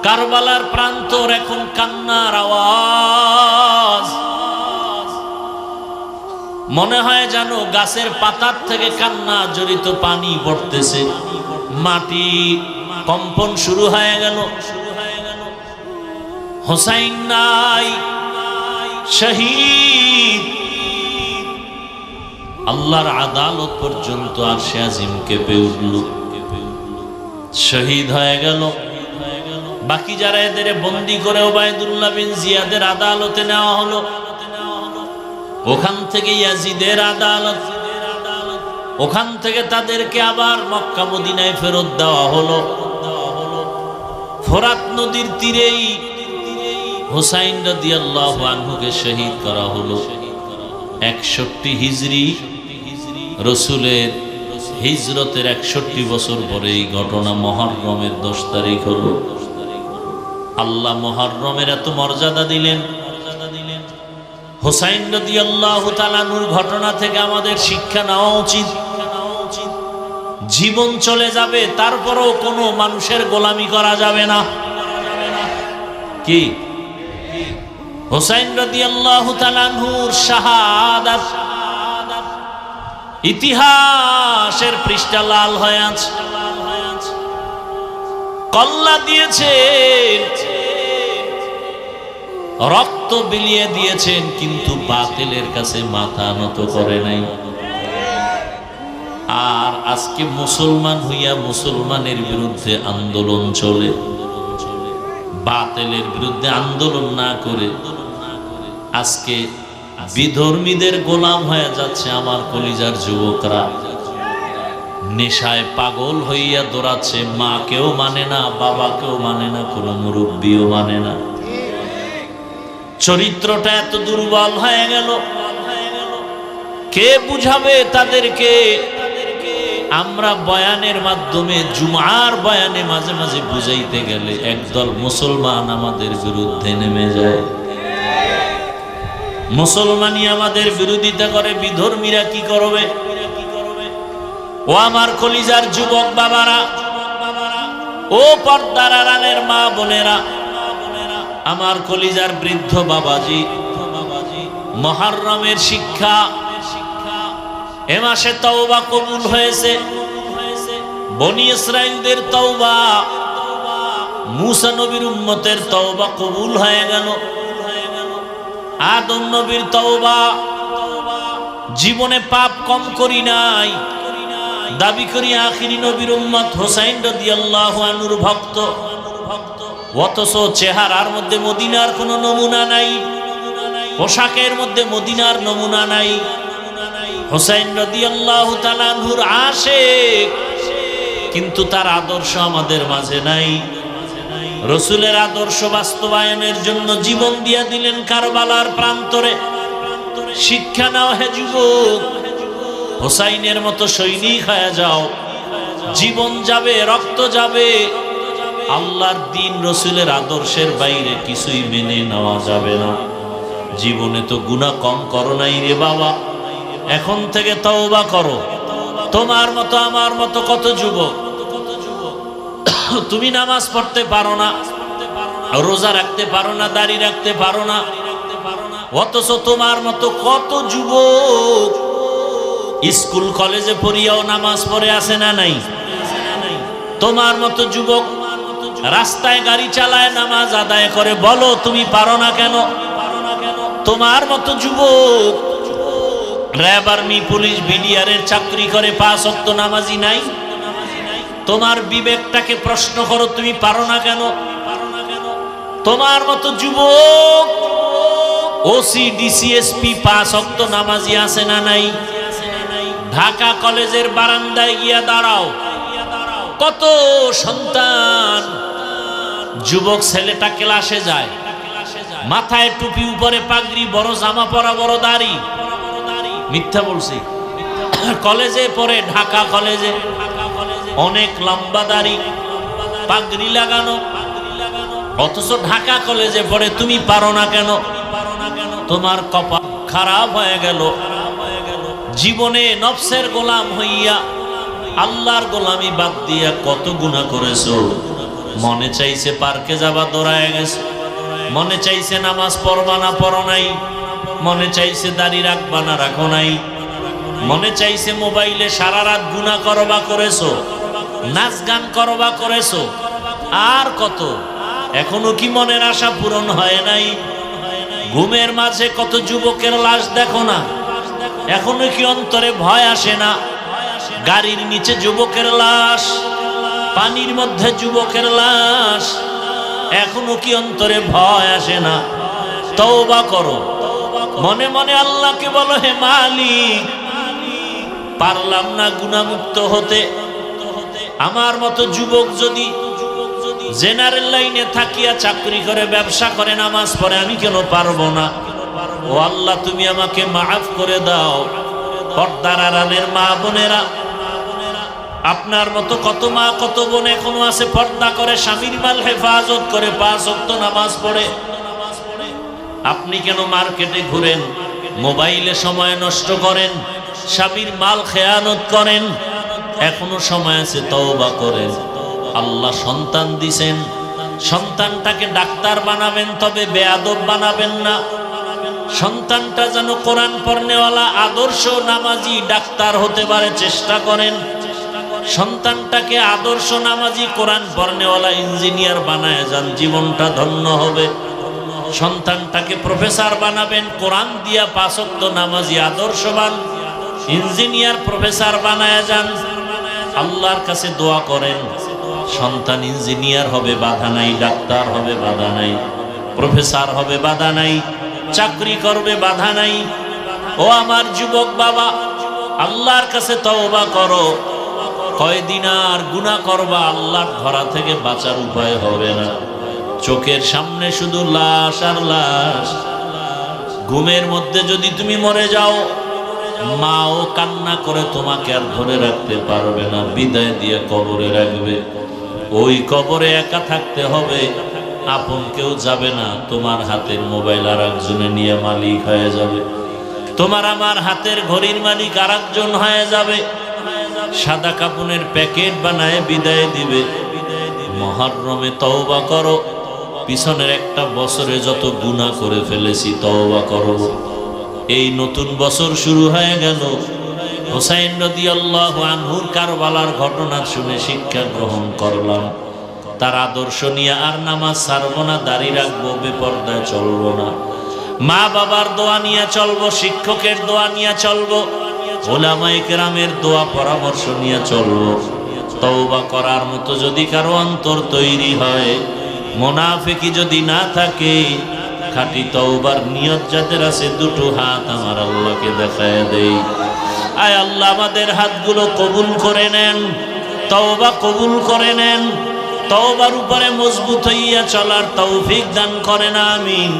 A: কারবালার প্রান্তর এখন কান্নার আওয়াজ। মনে হয় যেন গাছের পাতার থেকে কান্না জড়িত পানি পড়তেছে। মাটি কম্পন শুরু হয়ে গেল। হুসাইন নাই, শহীদ। আল্লাহর আদালত পর্যন্ত আরশে আজিম কেঁপে উঠল, শহীদ হয়ে গেল। বাকি যারা এদের বন্দী করে ওবায়দুল্লাহ বিন জিয়াদের আদালতে নেওয়া হলো। ওখান থেকে ইয়াজিদের আদালত, ওখান থেকে তাদেরকে আবার মক্কা মদিনায় ফেরত দেওয়া হলো। ফোরাত নদীর তীরেই হুসাইন রাদিয়াল্লাহু আনহুকে শহীদ করা হলো। 61 হিজরি, রসুলের হিজরতের 61 বছর পরে এই ঘটনা। মুহররমের 10 তারিখ হলো। আল্লাহ মুহররমের এত মর্যাদা দিলেন। হুসাইন রাদিয়াল্লাহু তাআলা আনহুর ঘটনা থেকে আমাদের শিক্ষা নেওয়া উচিত। জীবন চলে যাবে, তারপরেও কোনো মানুষের গোলামি করা যাবে না। কি হুসাইন রাদিয়াল্লাহু তাআলা আনহুর শাহাদাত ইতিহাসের পৃষ্ঠা লাল হয়ে আছে। কল্লা দিয়েছেন, রক্ত বিলিয়ে দিয়েছেন, কিন্তু বাতিলের কাছে মাথা নত করে নাই। আর আজকে মুসলমান হইয়া মুসলমানের বিরুদ্ধে আন্দোলন চলে। বাতিলের বিরুদ্ধে আন্দোলন না করে আজকে বিধর্মীদের গোলাম হয়ে যাচ্ছে আমার কলিজার যুবকরা। নেশায় পাগল হইয়া দৌড়াচ্ছে, মা কেউ মানে না, বাবা কেউ মানে না, কোনো মুরব্বীও মানে না। চরিত্রটা এত দুর্বল হয়ে গেল, কে বুঝাবে তাদেরকে? আমরা বয়ানের মাধ্যমে, জুমার বয়ানে মাঝে মাঝে বুঝাইতে গেলে একদল মুসলমান আমাদের বিরুদ্ধে নেমে যায়। মুসলমানই আমাদের বিরোধিতা করে, বিধর্মীরা কি করবে? ও আমার কলিজার যুবক বাবারা, ও পর্দার আড়ালের মা বোনেরা, আমার কলিজার বৃদ্ধ বাবাজি, মুহররমের শিক্ষা, এ মাসে তওবা কবুল হয়েছে। বনি ইসরাইলদের তওবা, মুসা নবীর উম্মতের তওবা কবুল হয়ে গেল। আদম নবীর তওবা, জীবনে পাপ কম করি নাই, দাবি করি আখিরি নবীর উম্মত হোসাইন রাদিয়াল্লাহু আনহুর ভক্ত, অথচ চেহারার মধ্যে মদিনার কোনো নমুনা নাই, পোশাকের মধ্যে মদিনার নমুনা নাই। হোসাইন রাদিয়াল্লাহু তাআলা আনহুর আশিক, কিন্তু তার আদর্শ আমাদের মাঝে নাই। রসুলের আদর্শ বাস্তবায়নের জন্য জীবন দিয়া দিলেন কারবালার প্রান্তরে। শিক্ষা নাও হে যুবক, হোসাইনের মতো সৈনিক হয়ে যাও, জীবন যাবে, রক্ত যাবে, আল্লাহর দ্বীন রসুলের আদর্শের বাইরে কিছুই মেনে নেওয়া যাবে না। জীবনে তো গুনাহ কম করো নাই রে বাবা, এখন থেকে তওবা করো। তোমার মতো আমার মতো কত যুবক, তুমি নামাজ পড়তে পারো না, রোজা রাখতে পারো না, দাড়ি রাখতে পারো না, অথচ তোমার মতো কত যুবক স্কুল কলেজে পড়িয়াও নামাজ পড়ে আসে না নাই? তোমার মতো যুবক রাস্তায় গাড়ি চালায়, নামাজ আদায় করে, বলো তুমি পারো না কেন? তোমার মতো যুবক র্যাব, আর্মি, পুলিশ, বিডিআরের চাকরি করে, 5 ওয়াক্ত নামাজি নাই? তোমার বিবেকটাকে প্রশ্ন করো, তুমি পারো না কেন? তোমার মতো যুবক ওসি, ডিসিএসপি, 5 ওয়াক্ত নামাজি আছে না নাই? ঢাকা কলেজের বারান্দায় গিয়া দাঁড়াও, কত সন্তান, যুবক ছেলেটা ক্লাসে যায়, মাথায় টুপি, উপরে পাগড়ি, বড় জামা পরা, বড় দাড়ি, মিথ্যা বলছি, কলেজে পড়ে, ঢাকা কলেজে, অনেক লম্বা দাড়ি, পাগড়ি লাগানো, অথচ ঢাকা কলেজে পড়ে। তুমি পারো না কেন? তোমার কপাল খারাপ হয়ে গেল। জীবনে নফসের গোলাম হইয়া আল্লাহর গোলামি বাদ দিয়া কত গুনাহ করেছো। মনে চাইছে পার্কে যাবা, দৌড়ায় গেছো। মনে চাইছে নামাজ পড়বা না, পড়ো নাই। মনে চাইছে দাড়ি রাখবা না, রাখো নাই। মনে চাইছে মোবাইলে সারা রাত গুনাহ করবা, করেছো। নাচ গান করবা, করেছো। আর কত, এখনো কি মনের আশা পূরণ হয় নাই? ঘুমের মাঝে কত যুবকের লাশ দেখো না, এখনো কি অন্তরে ভয় আসে না? গাড়ির নিচে যুবকের লাশ, পানির মধ্যে যুবকের লাশ, এখনো কি অন্তরে ভয় আসে না? তওবা করো, মনে মনে আল্লাহকে বলো, হে মালিক, পারলাম না গুনাহমুক্ত হতে। আমার মতো যুবক যদি জেনারেল লাইনে থাকিয়া চাকরি করে, ব্যবসা করে, নামাজ পড়ে, আমি কেন পারবো না? ও আল্লাহ, তুমি আমাকে মাফ করে দাও। পর্দার আড়ালের মা বোনেরা, আপনার মতো কত মা, কত বোন এখনো আছে পর্দা করে, স্বামীর মাল হেফাজত করে, 5 ওয়াক্ত নামাজ পড়ে। আপনি কেন মার্কেটে ঘুরেন, মোবাইলে সময় নষ্ট করেন, স্বামীর মাল খেয়ানত করেন? এখনো সময় আছে, তওবা করেন। আল্লাহ সন্তান দিছেন, সন্তানটাকে ডাক্তার বানাবেন, তবে বেয়াদব বানাবেন না। সন্তানটা যেন কোরআন পড়নেওয়ালা, আদর্শ নামাজি ডাক্তার হতে পারে, চেষ্টা করেন। সন্তানটাকে আদর্শ নামাজি, কোরআন পড়নেওয়ালা ইঞ্জিনিয়ার বানায় যান, জীবনটা ধন্য হবে। সন্তানটাকে প্রফেসর বানাবেন, কোরআন দিয়া 5 ওয়াক্ত নামাজি, আদর্শবান ইঞ্জিনিয়ার, প্রফেসর বানায় যান। আল্লাহর কাছে দোয়া করেন, সন্তান ইঞ্জিনিয়ার হবে, বাধা নাই। ডাক্তার হবে, বাধা নাই। প্রফেসর হবে, বাধা নাই। চাকরি করবে, বাধা নাই। ও আমার যুবক বাবা, আল্লাহর কাছে তওবা করো। কয়দিন আর গুনাহ করবা, আল্লাহর ধরা থেকে বাঁচার উপায় হবে না। চোখের সামনে শুধু লাশ আর লাশ। ঘুমের মধ্যে যদি তুমি মরে যাও, মাও কান্না করে তোমাকে আর ধরে রাখতে পারবে না, বিদায় দিয়ে কবরে রাখবে। ওই কবরে একা থাকতে হবে, আপন কেউ যাবে না। তোমার হাতের মোবাইল আর একজনে নিয়ে মালিক হয়ে যাবে, তোমার আমার হাতের ঘড়ির মালিক আর একজন হয়ে যাবে। সাদা কাপনের প্যাকেট বানায় বিদায় দিবে। মুহররমে তওবা করো, পিছনের একটা বছরে যত গুনাহ করে ফেলেছি তওবা করো। এই নতুন বছর শুরু হয়ে গেল। হুসাইন রাদিয়াল্লাহু আনহুর কারবালার ঘটনা শুনে শিক্ষা গ্রহণ করলাম। তার আদর্শ নিয়ে আর নামাজ ছাড়বো না, দাড়ি রাখবো, বেপরদায় চলবো না। মা বাবার দোয়া নিয়ে চলবো, শিক্ষকের দোয়া নিয়ে চলবো, ওলামায়ে কেরামের দোয়া পরামর্শ নিয়ে চলবো। তওবা করার মতো যদি কারো অন্তর তৈরি হয়, মুনাফিকি যদি না থাকে, খাঁটি তওবার নিয়ত যাদের আছে, দুটো হাত আমার আল্লাহকে দেখায় দেই। আয় আল্লাহ, আমাদের হাতগুলো কবুল করে নেন, তওবা কবুল করে নেন, তওবার উপরে মজবুত হইয়া চলার তৌফিক দান করেন, আমিন।